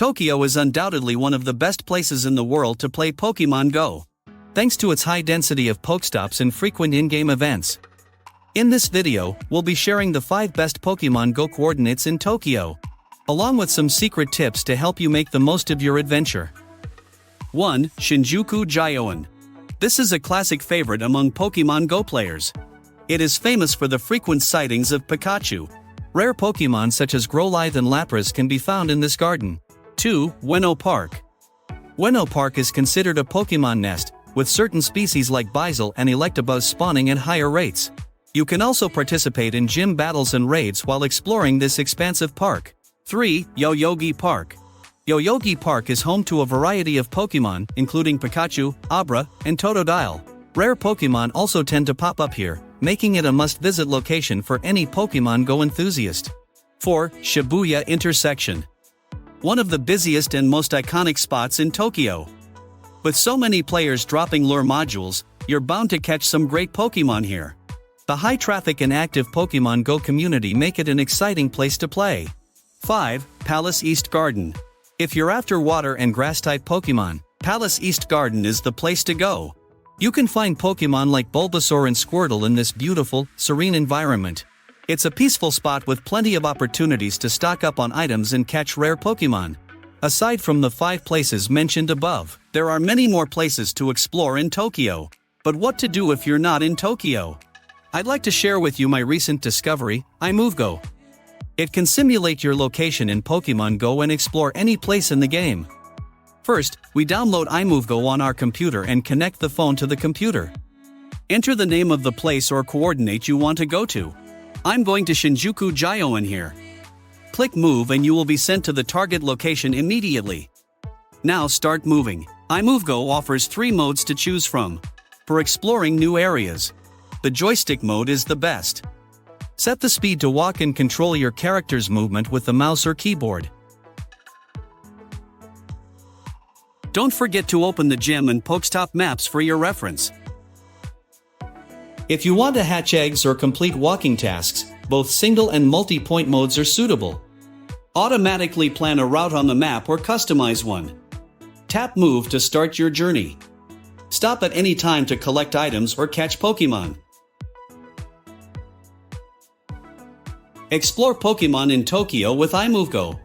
Tokyo is undoubtedly one of the best places in the world to play Pokémon Go, thanks to its high density of Pokestops and frequent in-game events. In this video, we'll be sharing the 5 best Pokémon Go coordinates in Tokyo, along with some secret tips to help you make the most of your adventure. 1. Shinjuku Gyoen. This is a classic favorite among Pokémon Go players. It is famous for the frequent sightings of Pikachu. Rare Pokémon such as Growlithe and Lapras can be found in this garden. 2. Ueno Park. Ueno Park is considered a Pokémon nest, with certain species like Buizel and Electabuzz spawning at higher rates. You can also participate in gym battles and raids while exploring this expansive park. 3. Yoyogi Park. Yoyogi Park is home to a variety of Pokémon, including Pikachu, Abra, and Totodile. Rare Pokémon also tend to pop up here, making it a must-visit location for any Pokémon Go enthusiast. 4. Shibuya Intersection. One of the busiest and most iconic spots in Tokyo. With so many players dropping lure modules, you're bound to catch some great Pokémon here. The high traffic and active Pokémon Go community make it an exciting place to play. 5. Palace East Garden. If you're after water and grass-type Pokémon, Palace East Garden is the place to go. You can find Pokémon like Bulbasaur and Squirtle in this beautiful, serene environment. It's a peaceful spot with plenty of opportunities to stock up on items and catch rare Pokémon. Aside from the 5 places mentioned above, there are many more places to explore in Tokyo. But what to do if you're not in Tokyo? I'd like to share with you my recent discovery, iMoveGo. It can simulate your location in Pokémon Go and explore any place in the game. First, we download iMoveGo on our computer and connect the phone to the computer. Enter the name of the place or coordinate you want to go to. I'm going to Shinjuku Gyoen here. Click Move and you will be sent to the target location immediately. Now start moving. iMoveGo offers 3 modes to choose from. For exploring new areas, the joystick mode is the best. Set the speed to walk and control your character's movement with the mouse or keyboard. Don't forget to open the gym and Pokestop maps for your reference. If you want to hatch eggs or complete walking tasks, both single and multi-point modes are suitable. Automatically plan a route on the map or customize one. Tap Move to start your journey. Stop at any time to collect items or catch Pokémon. Explore Pokémon in Tokyo with iMoveGo.